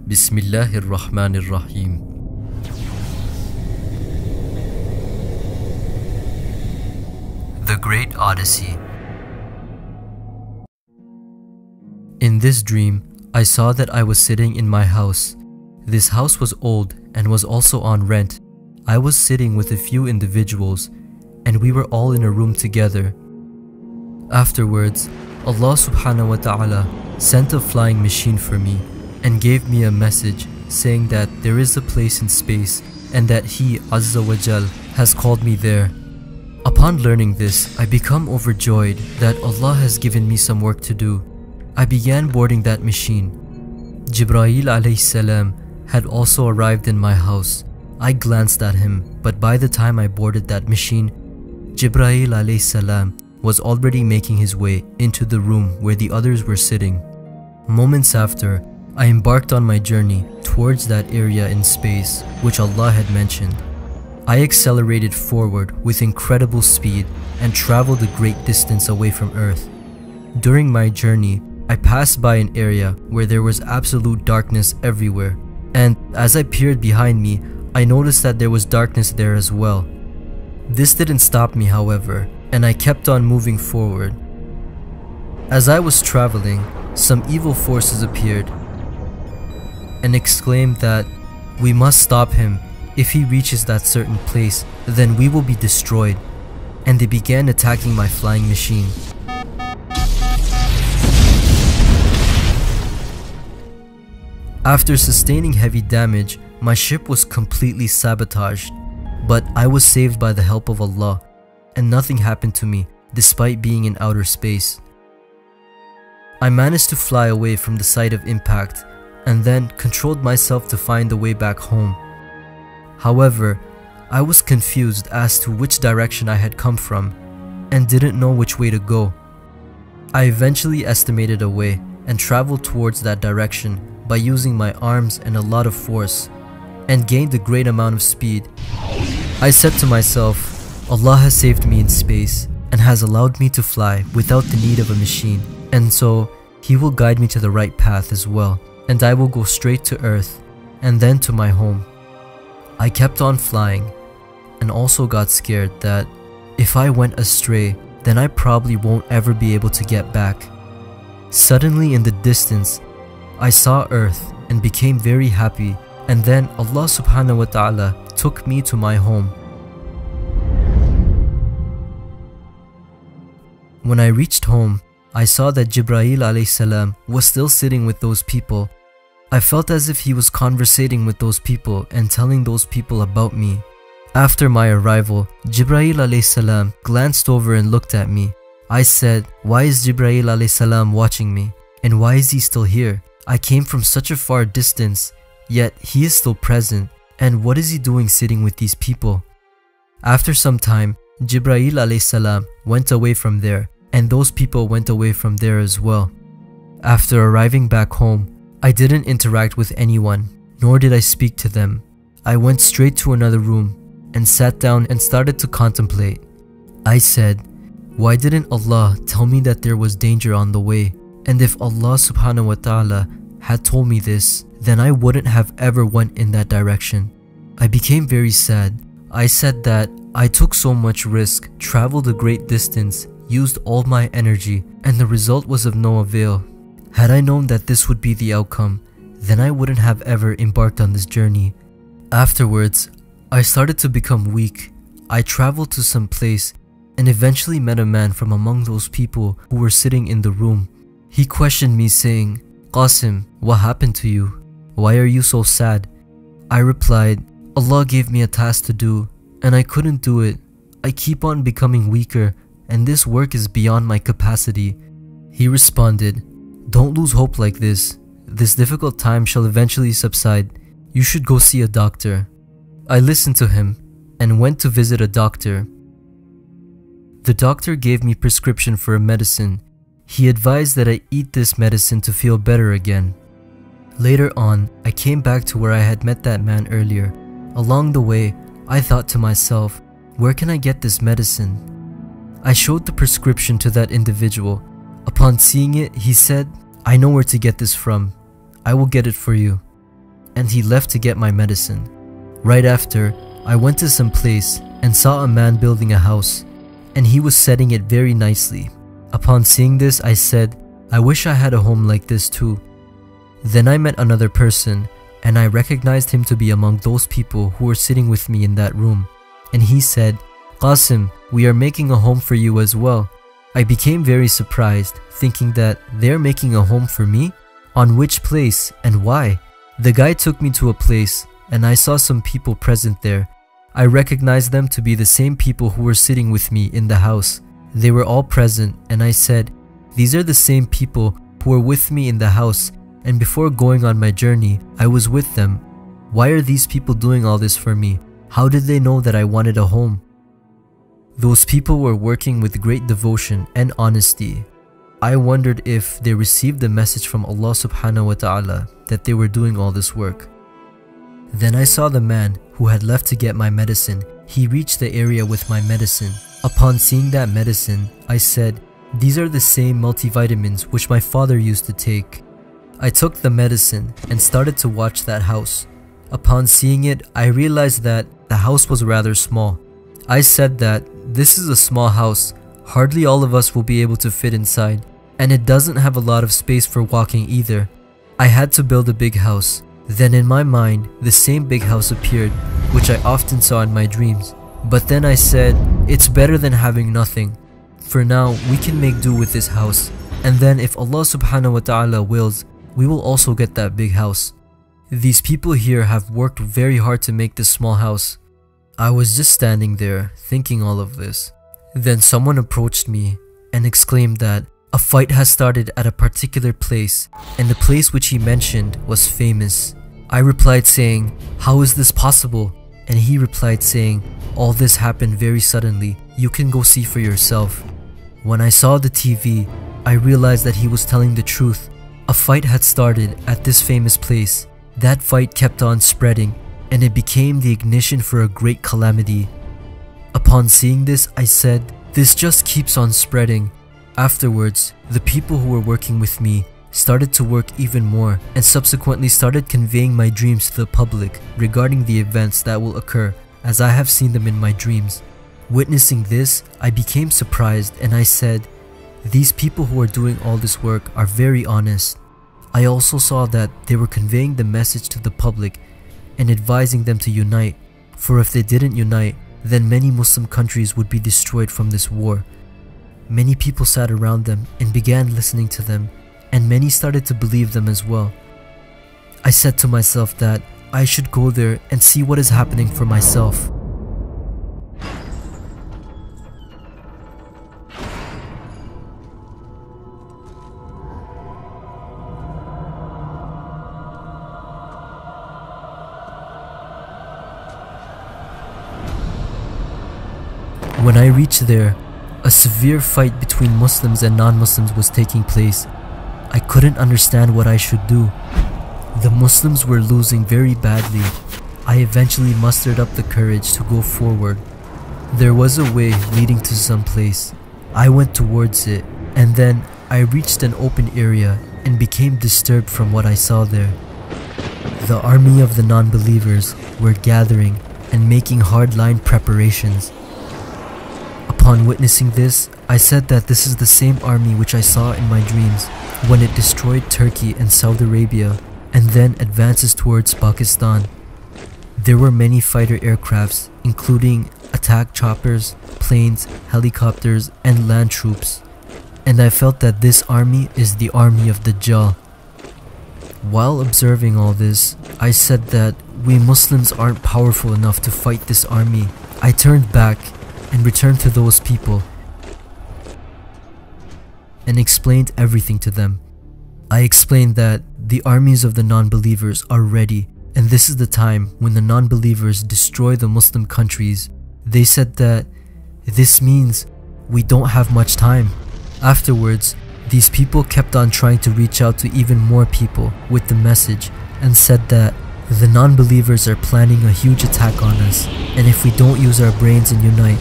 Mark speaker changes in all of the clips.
Speaker 1: Bismillahir Rahmanir Rahim. The Great Odyssey. In this dream, I saw that I was sitting in my house. This house was old and was also on rent. I was sitting with a few individuals, and we were all in a room together. Afterwards, Allah subhanahu wa ta'ala sent a flying machine for me and gave me a message saying that there is a place in space and that He Azza wa Jal has called me there. Upon learning this, I become overjoyed that Allah has given me some work to do. I began boarding that machine. Jibreel alayhi salam had also arrived in my house. I glanced at him, but by the time I boarded that machine, Jibreel alayhi salam was already making his way into the room where the others were sitting. Moments after, I embarked on my journey towards that area in space which Allah had mentioned. I accelerated forward with incredible speed and traveled a great distance away from Earth. During my journey, I passed by an area where there was absolute darkness everywhere, and as I peered behind me, I noticed that there was darkness there as well. This didn't stop me, however, and I kept on moving forward. As I was traveling, some evil forces appeared and exclaimed that we must stop him. If he reaches that certain place, then we will be destroyed. And they began attacking my flying machine. After sustaining heavy damage, my ship was completely sabotaged. But I was saved by the help of Allah, and nothing happened to me despite being in outer space. I managed to fly away from the site of impact and then controlled myself to find the way back home. However, I was confused as to which direction I had come from and didn't know which way to go. I eventually estimated a way and traveled towards that direction by using my arms and a lot of force, and gained a great amount of speed. I said to myself, Allah has saved me in space and has allowed me to fly without the need of a machine, and so He will guide me to the right path as well, and I will go straight to Earth and then to my home. I kept on flying and also got scared that if I went astray, then I probably won't ever be able to get back. Suddenly in the distance, I saw Earth and became very happy, and then Allah subhanahu wa ta'ala took me to my home. When I reached home, I saw that Jibreel alayhi salam was still sitting with those people. I felt as if he was conversating with those people and telling those people about me. After my arrival, Jibreel alayhi salam glanced over and looked at me. I said, "Why is Jibreel alayhi salam watching me? And why is he still here? I came from such a far distance, yet he is still present. And what is he doing sitting with these people?" After some time, Jibreel alayhi salam went away from there, and those people went away from there as well. After arriving back home, I didn't interact with anyone, nor did I speak to them. I went straight to another room and sat down and started to contemplate. I said, why didn't Allah tell me that there was danger on the way? And if Allah subhanahu wa ta'ala had told me this, then I wouldn't have ever went in that direction. I became very sad. I said that I took so much risk, traveled a great distance, used all my energy, and the result was of no avail. Had I known that this would be the outcome, then I wouldn't have ever embarked on this journey. Afterwards, I started to become weak. I traveled to some place and eventually met a man from among those people who were sitting in the room. He questioned me saying, "Qasim, what happened to you? Why are you so sad?" I replied, "Allah gave me a task to do and I couldn't do it. I keep on becoming weaker and this work is beyond my capacity." He responded, "Don't lose hope like this. This difficult time shall eventually subside. You should go see a doctor." I listened to him and went to visit a doctor. The doctor gave me prescription for a medicine. He advised that I eat this medicine to feel better again. Later on, I came back to where I had met that man earlier. Along the way, I thought to myself, where can I get this medicine? I showed the prescription to that individual. Upon seeing it, he said, "I know where to get this from. I will get it for you." and he left to get my medicine. Right after, I went to some place and saw a man building a house, and he was setting it very nicely. Upon seeing this, I said, I wish I had a home like this too. Then I met another person, and I recognized him to be among those people who were sitting with me in that room. And he said, Qasim, we are making a home for you as well. I became very surprised, thinking that they're making a home for me? On which place and why? The guy took me to a place, and I saw some people present there. I recognized them to be the same people who were sitting with me in the house. They were all present, and I said, these are the same people who were with me in the house, and before going on my journey, I was with them. Why are these people doing all this for me? How did they know that I wanted a home? Those people were working with great devotion and honesty. I wondered if they received the message from Allah subhanahu wa ta'ala that they were doing all this work. Then I saw the man who had left to get my medicine. He reached the area with my medicine. Upon seeing that medicine, I said, these are the same multivitamins which my father used to take. I took the medicine and started to watch that house. Upon seeing it, I realized that the house was rather small. I said that this is a small house, hardly all of us will be able to fit inside, and it doesn't have a lot of space for walking either. I had to build a big house. Then in my mind, the same big house appeared, which I often saw in my dreams. But then I said, it's better than having nothing. For now, we can make do with this house, and then if Allah subhanahu wa ta'ala wills, we will also get that big house. These people here have worked very hard to make this small house. I was just standing there, thinking all of this. Then someone approached me and exclaimed that a fight has started at a particular place, and the place which he mentioned was famous. I replied saying, how is this possible? And he replied saying, all this happened very suddenly, you can go see for yourself. When I saw the TV, I realized that he was telling the truth. A fight had started at this famous place. That fight kept on spreading, and it became the ignition for a great calamity. Upon seeing this, I said, this just keeps on spreading. Afterwards, the people who were working with me started to work even more and subsequently started conveying my dreams to the public regarding the events that will occur as I have seen them in my dreams. Witnessing this, I became surprised and I said, these people who are doing all this work are very honest. I also saw that they were conveying the message to the public and advising them to unite, for if they didn't unite, then many Muslim countries would be destroyed from this war. Many people sat around them and began listening to them, and many started to believe them as well. I said to myself that I should go there and see what is happening for myself. When I reached there, a severe fight between Muslims and non-Muslims was taking place. I couldn't understand what I should do. The Muslims were losing very badly. I eventually mustered up the courage to go forward. There was a way leading to some place. I went towards it, and then I reached an open area and became disturbed from what I saw there. The army of the non-believers were gathering and making hard-line preparations. Upon witnessing this, I said that this is the same army which I saw in my dreams when it destroyed Turkey and Saudi Arabia and then advances towards Pakistan. There were many fighter aircrafts, including attack choppers, planes, helicopters, and land troops. And I felt that this army is the army of Dajjal. While observing all this, I said that we Muslims aren't powerful enough to fight this army. I turned back and returned to those people and explained everything to them. I explained that the armies of the non-believers are ready, and this is the time when the non-believers destroy the Muslim countries. They said that this means we don't have much time. Afterwards, these people kept on trying to reach out to even more people with the message and said that the non-believers are planning a huge attack on us, and if we don't use our brains and unite,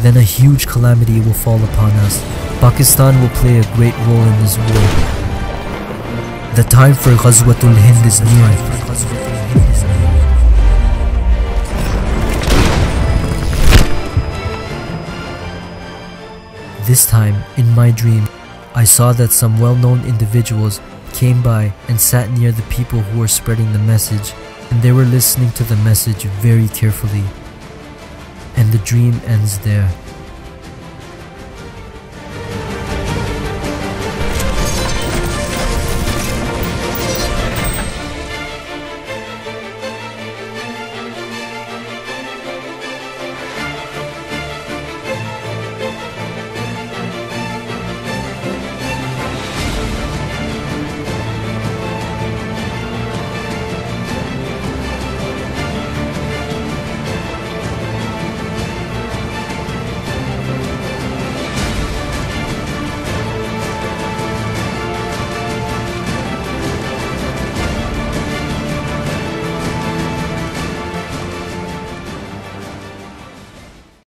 Speaker 1: then a huge calamity will fall upon us. Pakistan will play a great role in this war. The time for Ghazwatul Hind is near. This time, in my dream, I saw that some well-known individuals came by and sat near the people who were spreading the message, and they were listening to the message very carefully. And the dream ends there.